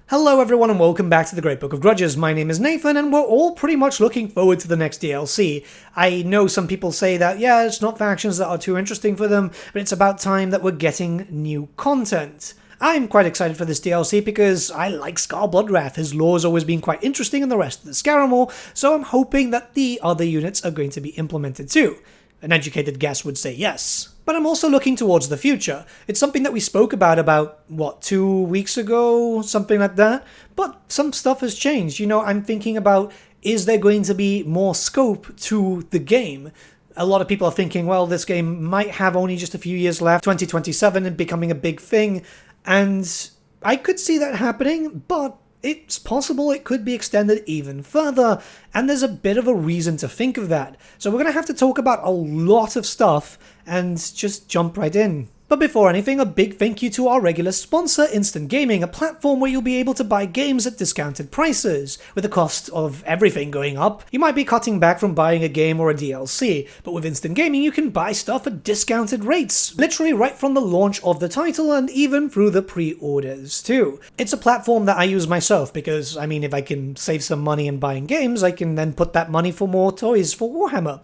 Hello everyone and welcome back to the Great Book of Grudges. My name is Nathan and we're all pretty much looking forward to the next DLC. I know some people say that, yeah, it's not factions that are too interesting for them, but it's about time that we're getting new content. I'm quite excited for this DLC because I like Scar Bloodwrath. His lore's always been quite interesting in the rest of the Scaramore, so I'm hoping that the other units are going to be implemented too. An educated guess would say yes. But I'm also looking towards the future. It's something that we spoke about, what, 2 weeks ago? Something like that? But some stuff has changed. You know, I'm thinking about, is there going to be more scope to the game? A lot of people are thinking, well, this game might have only just a few years left, 2027 and becoming a big thing. And I could see that happening, but it's possible it could be extended even further, and there's a bit of a reason to think of that. So we're going to have to talk about a lot of stuff and just jump right in. But before anything, a big thank you to our regular sponsor, Instant Gaming, a platform where you'll be able to buy games at discounted prices. With the cost of everything going up, you might be cutting back from buying a game or a DLC, but with Instant Gaming you can buy stuff at discounted rates, literally right from the launch of the title and even through the pre-orders too. It's a platform that I use myself because, I mean, if I can save some money in buying games, I can then put that money for more toys for Warhammer.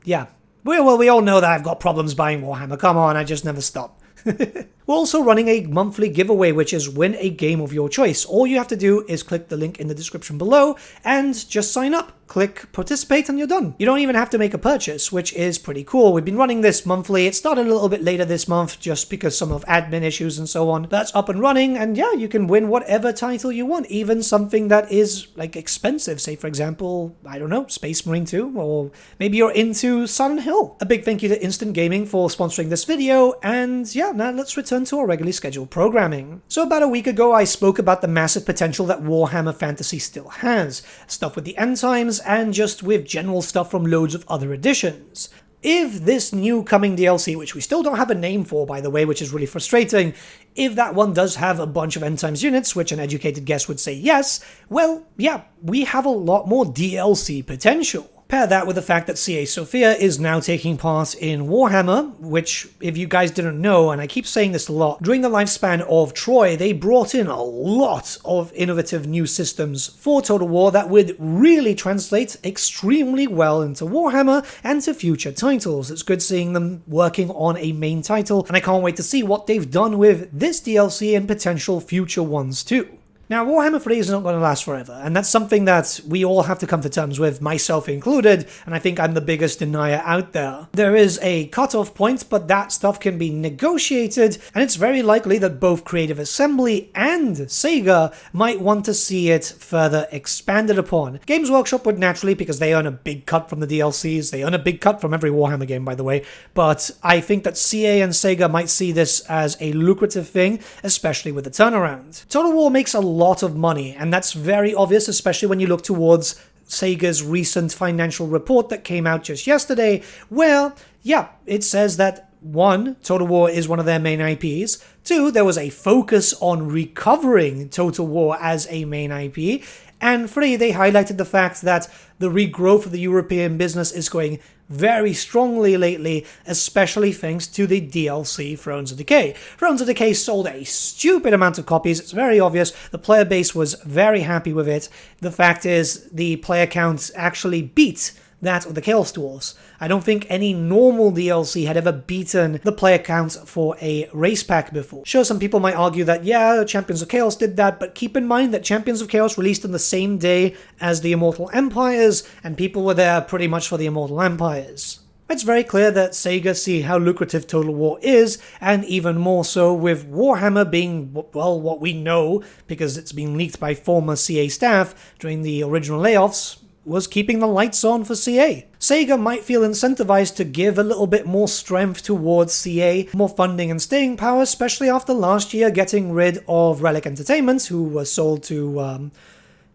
Yeah. Well, we all know that I've got problems buying Warhammer. Come on, I just never stop. We're also running a monthly giveaway, which is win a game of your choice. All you have to do is click the link in the description below and just sign up. Click participate and you're done. You don't even have to make a purchase, which is pretty cool. We've been running this monthly. It started a little bit later this month just because some of admin issues and so on. That's up and running, and yeah, you can win whatever title you want, even something that is like expensive. Say, for example, I don't know, Space Marine 2, or maybe you're into Silent Hill. A big thank you to Instant Gaming for sponsoring this video, and yeah, now let's return to our regularly scheduled programming. So about a week ago, I spoke about the massive potential that Warhammer Fantasy still has. Stuff with the end times, and just with general stuff from loads of other editions. If this new coming DLC, which we still don't have a name for by the way, which is really frustrating, if that one does have a bunch of end times units, which an educated guess would say yes, well, yeah, we have a lot more DLC potential. Pair that with the fact that CA Sophia is now taking part in Warhammer, which, if you guys didn't know, and I keep saying this a lot, during the lifespan of Troy, they brought in a lot of innovative new systems for Total War that would really translate extremely well into Warhammer and to future titles. It's good seeing them working on a main title, and I can't wait to see what they've done with this DLC and potential future ones too. Now, Warhammer 3 is not going to last forever, and that's something that we all have to come to terms with, myself included, and I think I'm the biggest denier out there. There is a cutoff point, but that stuff can be negotiated, and it's very likely that both Creative Assembly and Sega might want to see it further expanded upon. Games Workshop would naturally, because they earn a big cut from the DLCs, they earn a big cut from every Warhammer game, by the way, but I think that CA and Sega might see this as a lucrative thing, especially with the turnaround. Total War makes a lot of money, and that's very obvious, especially when you look towards Sega's recent financial report that came out just yesterday, where, yeah, it says that 1. Total War is one of their main IPs, 2. There was a focus on recovering Total War as a main IP, and 3. They highlighted the fact that the regrowth of the European business is going very strongly lately, especially thanks to the DLC Thrones of Decay. Thrones of Decay sold a stupid amount of copies, it's very obvious, the player base was very happy with it. The fact is, the player count actually beat that of the Chaos Dwarfs. I don't think any normal DLC had ever beaten the player count for a race pack before. Sure, some people might argue that, yeah, Champions of Chaos did that, but keep in mind that Champions of Chaos released on the same day as the Immortal Empires, and people were there pretty much for the Immortal Empires. It's very clear that Sega see how lucrative Total War is, and even more so with Warhammer being, well, what we know, because it's been leaked by former CA staff during the original layoffs, was keeping the lights on for CA. Sega might feel incentivized to give a little bit more strength towards CA, more funding and staying power, especially after last year getting rid of Relic Entertainment, who was sold to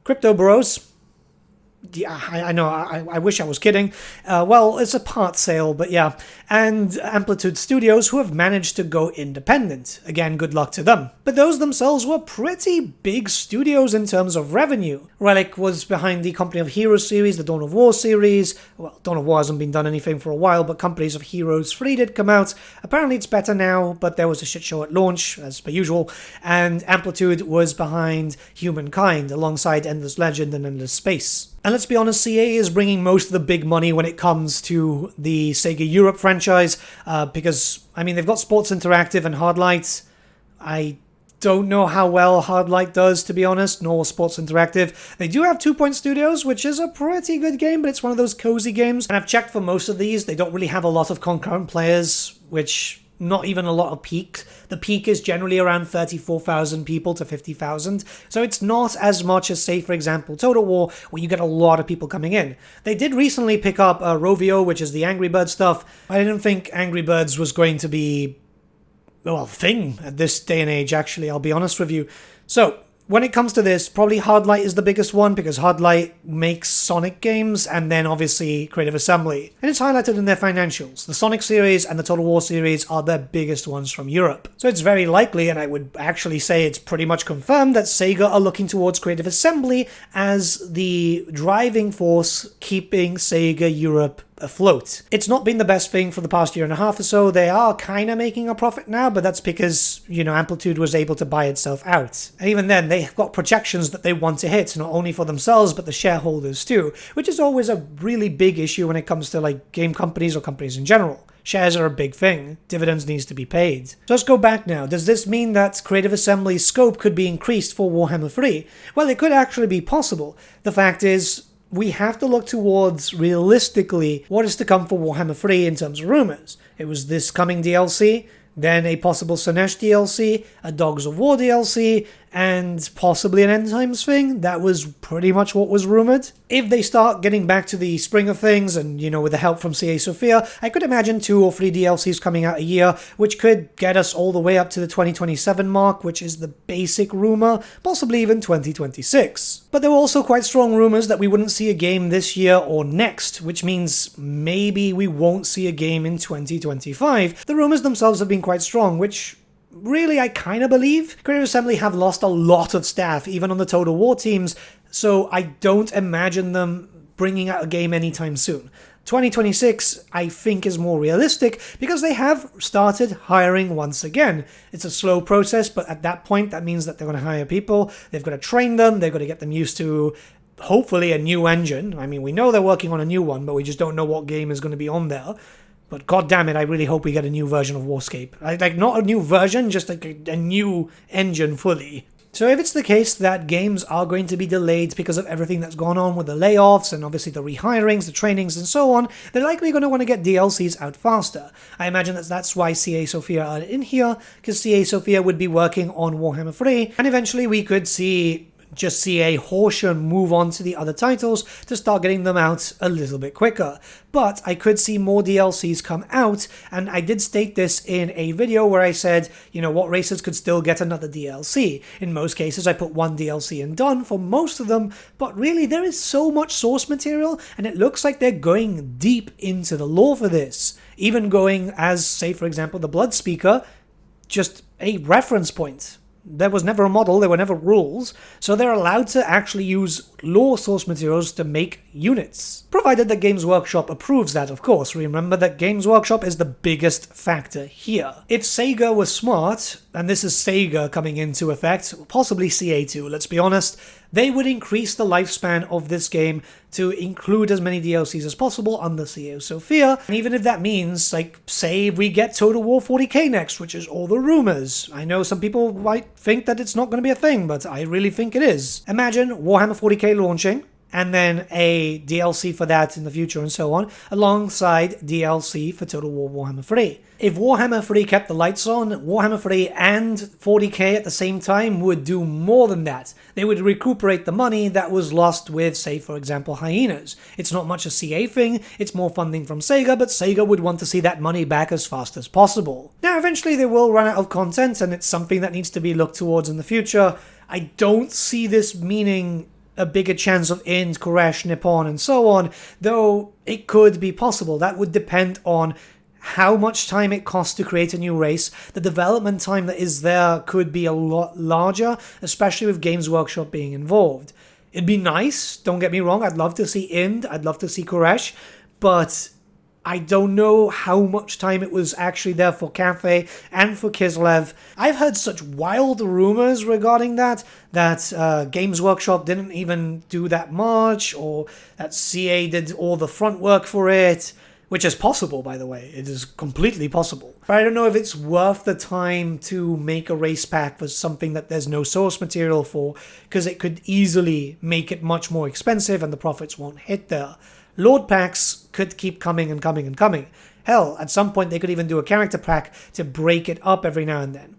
Crypto Bros. Yeah, I know, I wish I was kidding. Well, it's a part sale, but yeah. and Amplitude Studios, who have managed to go independent. Again, good luck to them. But those themselves were pretty big studios in terms of revenue. Relic was behind the Company of Heroes series, the Dawn of War series. Well, Dawn of War hasn't been done anything for a while, but Companies of Heroes 3 did come out. Apparently it's better now, but there was a shit show at launch, as per usual. And Amplitude was behind Humankind, alongside Endless Legend and Endless Space. And let's be honest, CA is bringing most of the big money when it comes to the Sega Europe franchise, because, I mean, they've got Sports Interactive and Hardlight. I don't know how well Hardlight does, to be honest, nor Sports Interactive. They do have 2 Point Studios, which is a pretty good game, but it's one of those cozy games. And I've checked for most of these, they don't really have a lot of concurrent players, which... not even a lot of peaks. The peak is generally around 34,000 people to 50,000. So it's not as much as, say, for example, Total War, where you get a lot of people coming in. They did recently pick up Rovio, which is the Angry Birds stuff. I didn't think Angry Birds was going to be, well, a thing at this day and age, actually, I'll be honest with you. So, when it comes to this, probably Hardlight is the biggest one, because Hardlight makes Sonic games, and then obviously Creative Assembly. And it's highlighted in their financials. The Sonic series and the Total War series are their biggest ones from Europe. So it's very likely, and I would actually say it's pretty much confirmed, that Sega are looking towards Creative Assembly as the driving force keeping Sega Europe afloat. It's not been the best thing for the past year and a half or so. They are kind of making a profit now, but that's because, you know, Amplitude was able to buy itself out. And even then, they've got projections that they want to hit, not only for themselves, but the shareholders too, which is always a really big issue when it comes to, like, game companies or companies in general. Shares are a big thing. Dividends needs to be paid. So let's go back now. Does this mean that Creative Assembly's scope could be increased for Warhammer 3? Well, it could actually be possible. The fact is, we have to look towards, realistically, what is to come for Warhammer 3 in terms of rumors. It was this coming DLC, then a possible Sinesh DLC, a Dogs of War DLC, and possibly an End Times thing. That was pretty much what was rumored. If they start getting back to the spring of things, and, you know, with the help from CA Sophia, I could imagine 2 or 3 DLCs coming out a year, which could get us all the way up to the 2027 mark, which is the basic rumor, possibly even 2026. But there were also quite strong rumors that we wouldn't see a game this year or next, which means maybe we won't see a game in 2025. The rumors themselves have been quite strong, which... really, I kind of believe. Creative Assembly have lost a lot of staff, even on the Total War teams, so I don't imagine them bringing out a game anytime soon. 2026, I think, is more realistic, because they have started hiring once again. It's a slow process, but at that point, that means that they're going to hire people, they've got to train them, they've got to get them used to, hopefully, a new engine. I mean, we know they're working on a new one, but we just don't know what game is going to be on there. But god damn it, I really hope we get a new version of Warscape. Like, not a new version, just like a new engine fully. So if it's the case that games are going to be delayed because of everything that's gone on with the layoffs and obviously the rehirings, the trainings and so on, they're likely going to want to get DLCs out faster. I imagine that's why CA Sophia are in here, because CA Sophia would be working on Warhammer 3, and eventually we could see just CA Horsham move on to the other titles to start getting them out a little bit quicker. But I could see more DLCs come out, and I did state this in a video where I said, you know, what races could still get another DLC. In most cases, I put 1 DLC and done for most of them, but really there is so much source material, and it looks like they're going deep into the lore for this. Even going as, say, for example, the Blood Speaker, just a reference point. There was never a model, there were never rules, so they're allowed to actually use lore source materials to make units. Provided that Games Workshop approves that, of course. Remember that Games Workshop is the biggest factor here. If Sega was smart, and this is Sega coming into effect, possibly CA2, let's be honest, they would increase the lifespan of this game to include as many DLCs as possible under CA Sophia, and even if that means, like, say we get Total War 40k next, which is all the rumors. I know some people might think that it's not going to be a thing, but I really think it is. Imagine Warhammer 40k launching, and then a DLC for that in the future and so on, alongside DLC for Total War Warhammer 3. If Warhammer 3 kept the lights on, Warhammer 3 and 40k at the same time would do more than that. They would recuperate the money that was lost with, say, for example, Hyenas. It's not much a CA thing, it's more funding from Sega, but Sega would want to see that money back as fast as possible. Now, eventually they will run out of content, and it's something that needs to be looked towards in the future. I don't see this meaning a bigger chance of Ind, Koresh, Nippon, and so on, though it could be possible. That would depend on how much time it costs to create a new race. The development time that is there could be a lot larger, especially with Games Workshop being involved. It'd be nice, don't get me wrong, I'd love to see Ind, I'd love to see Koresh, but I don't know how much time it was actually there for Cafe and for Kislev. I've heard such wild rumors regarding that Games Workshop didn't even do that much, or that CA did all the front work for it, which is possible, by the way. It is completely possible. But I don't know if it's worth the time to make a race pack for something that there's no source material for, because it could easily make it much more expensive and the profits won't hit there. Lord packs could keep coming and coming and coming. Hell, at some point they could even do a character pack to break it up every now and then.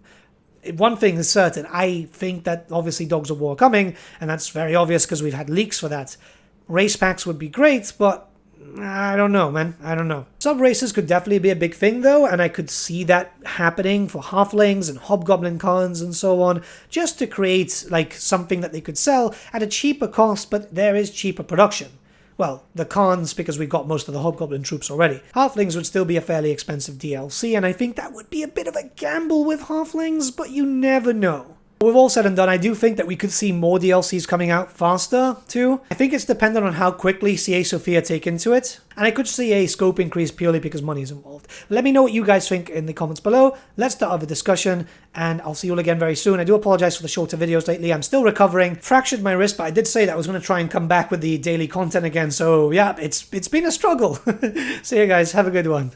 One thing is certain, I think that obviously Dogs of War are coming, and that's very obvious because we've had leaks for that. Race packs would be great, but I don't know, man. I don't know. Sub-races could definitely be a big thing, though, and I could see that happening for halflings and hobgoblin cons and so on, just to create, like, something that they could sell at a cheaper cost, but there is cheaper production. Well, the cons, because we've got most of the hobgoblin troops already. Halflings would still be a fairly expensive DLC, and I think that would be a bit of a gamble with halflings, but you never know. With all said and done, I do think that we could see more DLCs coming out faster, too. I think it's dependent on how quickly CA Sophia take into it, and I could see a scope increase purely because money is involved. Let me know what you guys think in the comments below. Let's start off a discussion, and I'll see you all again very soon. I do apologize for the shorter videos lately. I'm still recovering. Fractured my wrist, but I did say that I was going to try and come back with the daily content again, so yeah, it's been a struggle. See you guys. Have a good one.